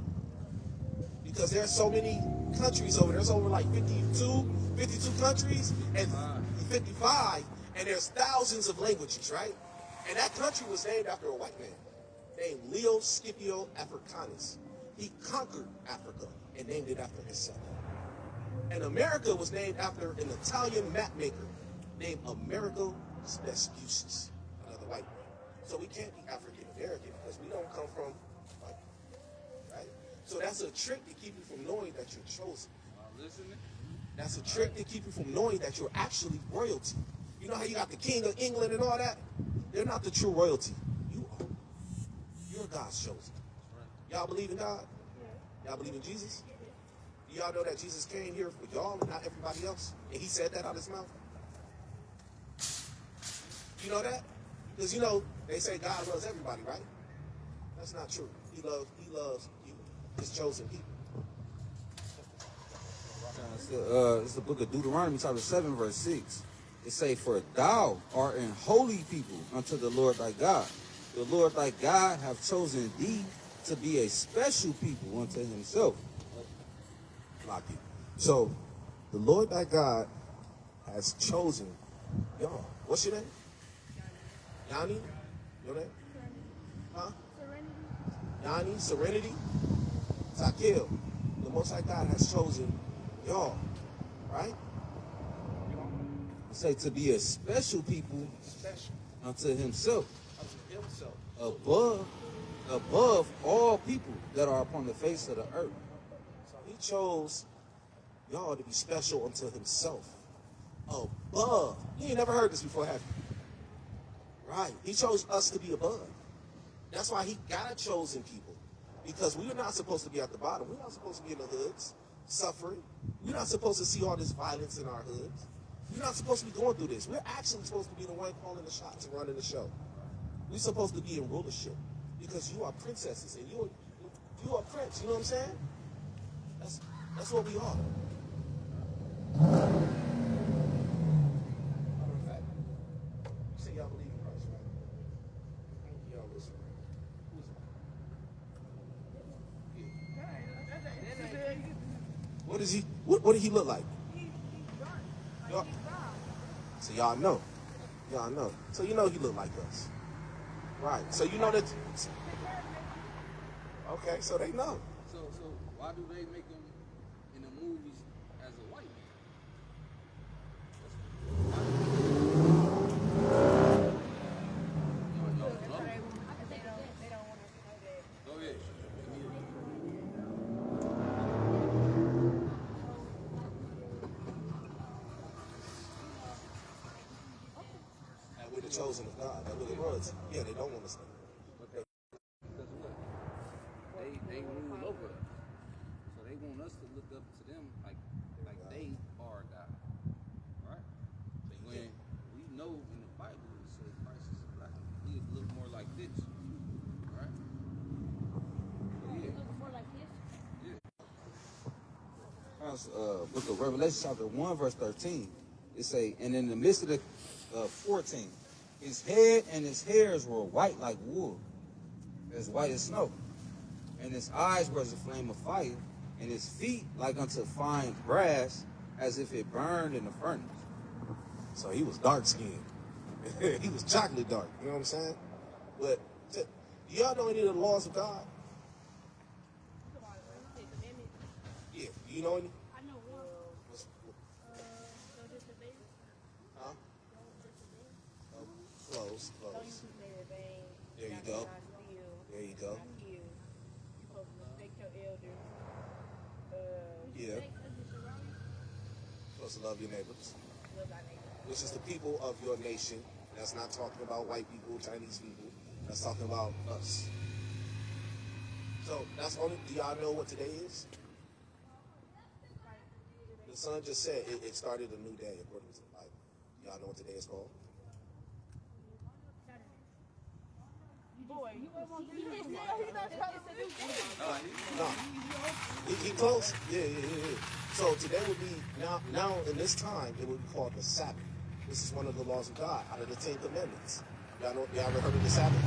Because there's so many countries over there. There's over like 52 countries, and 55, and there's thousands of languages, right? And that country was named after a white man named Leo Scipio Africanus. He conquered Africa and named it after himself. And America was named after an Italian map maker named Amerigo Vespucci, another white man. So we can't be African American because we don't come from white, right? So that's a trick to keep you from knowing that you're chosen. Listening? That's a trick to keep you from knowing that you're actually royalty. You know how you got the King of England and all that? They're not the true royalty. You are. You're God's chosen. Y'all believe in God? Y'all believe in Jesus? Do y'all know that Jesus came here for y'all and not everybody else? And he said that out of his mouth? You know that? Because you know, they say God loves everybody, right? That's not true. He loves you, his chosen people. It's the book of Deuteronomy, chapter 7, verse 6. It say, for thou art an holy people unto the Lord thy God. The Lord thy God hath chosen thee to be a special people unto himself. Lock it. So, the Lord thy God has chosen y'all. What's your name? Yanni? Your name? Huh? Yanni, Serenity, Zakil. The Most High God has chosen y'all, right? Say to be a special people unto himself, above all people that are upon the face of the earth. So he chose y'all to be special unto himself, above. You ain't never heard this before, have you? Right. He chose us to be above. That's why he got chosen people. Because we're not supposed to be at the bottom. We're not supposed to be in the hoods, suffering. We're not supposed to see all this violence in our hoods. We're not supposed to be going through this. We're actually supposed to be the one calling the shots and running the show. We're supposed to be in rulership. Because you are princesses and you are prince. You know what I'm saying? That's what we are. Matter of fact, you say y'all believe in Christ, right? Y'all listen. Who's it? What is he? What did he look like? Y'all, so y'all know. Y'all know. So you know he looked like us. Right. So you know that. Okay, so they know. So why do they make him in the movies as a white man? Go ahead. And we're the chosen of God. That's what it was. Yeah, they don't want us to. Because what? They rule over us. So they want us to look up to them like they are God. Right? When we know in the Bible it says Christ is black. He look more like this. Right? Book of Revelation chapter 1 verse 13. It say, and in the midst of the 14, his head and his hairs were white like wool, as white as snow, and his eyes were as a flame of fire, and his feet like unto fine brass, as if it burned in the furnace. So he was dark skinned. He was chocolate dark. You know what I'm saying? But do y'all know any of the laws of God? Yeah. Do you know any? I know one. Don't disobey. Huh? Oh, close. Don't use his name in vain. There you Not go. steal. There you go. Not kill. You're supposed to respect your elders. Yeah. Respect others around you. Supposed to love your neighbors. Love thy neighbor. Which is the people of your nation. That's not talking about white people, Chinese people. That's talking about us. So that's only. Do y'all know what today is? The son just said it started a new day according to the Bible. Y'all know what today is called? Boy, you not trying to do No. He close? Yeah. So today would be, now in this time, it would be called the Sabbath. This is one of the laws of God, out of the 10 Commandments. Y'all ever heard of the Sabbath?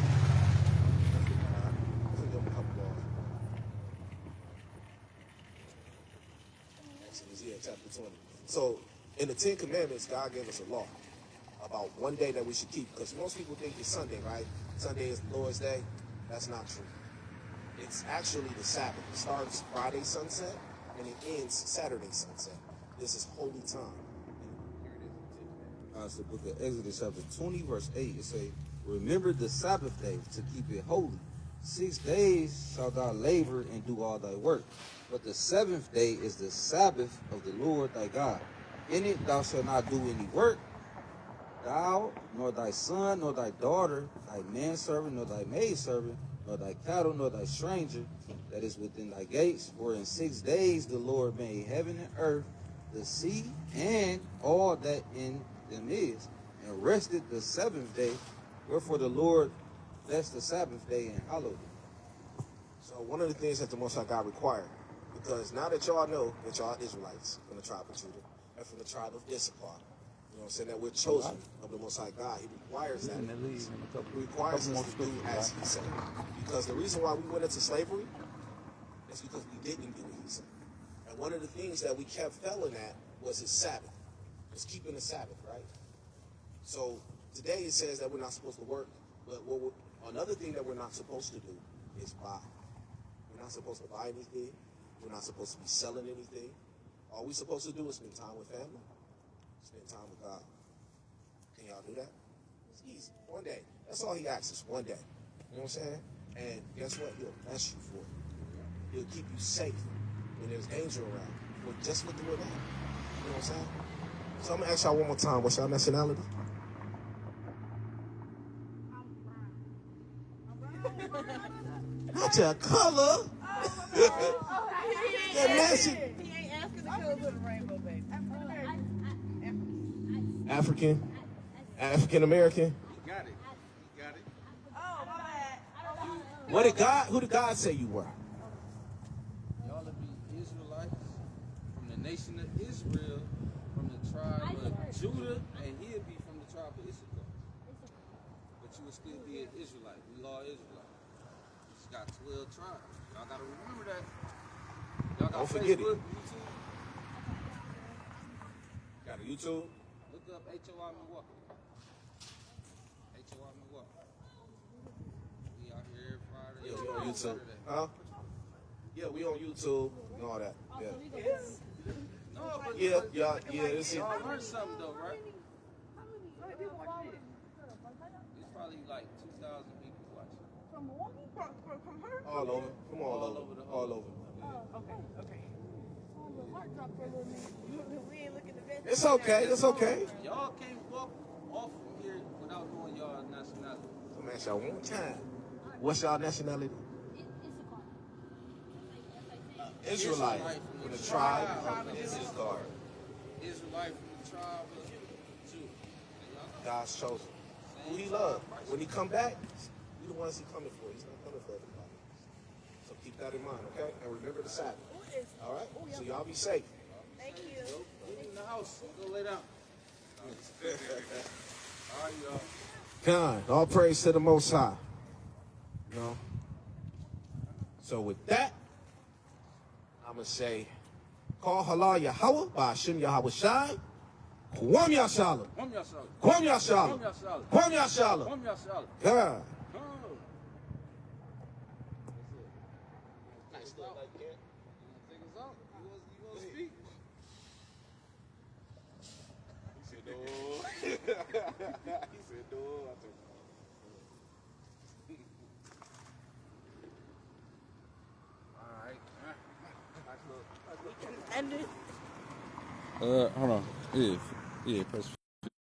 Give them a couple laws. Exodus, chapter 20. So, in the 10 Commandments, God gave us a law about one day that we should keep. Because most people think it's Sunday, right? Sunday is the Lord's Day. That's not true. It's actually the Sabbath. It starts Friday sunset, and it ends Saturday sunset. This is holy time. It's the book of Exodus chapter 20 verse 8. It say, remember the Sabbath day to keep it holy. 6 days shalt thou labor and do all thy work. But the 7th day is the Sabbath of the Lord thy God. In it thou shalt not do any work, thou, nor thy son, nor thy daughter, thy manservant, nor thy maidservant, nor thy cattle, nor thy stranger that is within thy gates. For in 6 days the Lord made heaven and earth, the sea, and all that in them is, and rested the 7th day. Wherefore the Lord blessed the Sabbath day and hallowed it. So one of the things that the Most High God required, because now that y'all know that y'all are Israelites from the tribe of Judah and from the tribe of Issachar, you know know what I'm saying? That we're chosen of the Most High God. He requires that. He requires us to do as He said. Because the reason why we went into slavery is because we didn't do what He said. And one of the things that we kept failing at was His Sabbath. Was keeping the Sabbath, right? So today it says that we're not supposed to work, but another thing that we're not supposed to do is buy. We're not supposed to buy anything. We're not supposed to be selling anything. All we're supposed to do is spend time with family, spend time with God. Can y'all do that? It's easy. One day. That's all He asks us, one day. You know what I'm saying? And guess what? He'll bless you for it. He'll keep you safe when there's danger around, or just with the word. You know what I'm saying? So I'm going to ask y'all one more time. What's y'all nationality? Not your color. He ain't asking the color of the rainbow, baby. African? African American? You got it. You got it. Oh, my bad. Who did God say you were? Y'all will be Israelites from the nation of Israel, from the tribe of Judah, and he'll be from the tribe of Issachar. But you will still be an Israelite. We all Israelites. It's got 12 tribes. Y'all gotta remember that. Y'all got Don't forget Facebook, it. YouTube. Got a YouTube? Look up Hoi Milwaukee. Hoi Milwaukee. We out here every Friday. Yeah, we on YouTube. Saturday. Huh? Yeah, we on YouTube and all that. Yeah. No, but Yeah, it's y'all learned something though, right? It's probably like 2,000 people watching. From Milwaukee? From her? all over. From all over. All over. Okay. Heart dropped for a little minute. We ain't looking the best. It's okay. It's okay. Y'all can't walk off from here without knowing y'all nationality. I'm gonna ask y'all one more time. What's y'all nationality? Israelite from the tribe of Issachar. Israelite from the tribe of Judah. God's chosen. Who He loved. When He come back, we the ones He coming for. He's not coming for everybody. So keep that in mind, okay? And remember the Sabbath. All right? So y'all be safe. Thank you. Get in the house. Go lay down. All right, y'all. God, all praise to the Most High. You know? So with that, I'm going to say, call halal Yahweh, Ba'ashem Yahweh Shai, Kwam Yashalom. Kwam Yashalom. Kwam Yashalom. Kwam Yashalom. Kwam Yashalom. Kwam Yashalom. God. Oh. Nice little like that. Take us out. You want to speak? He said, no. He said, no. I told All right. And Hold on. Yeah, press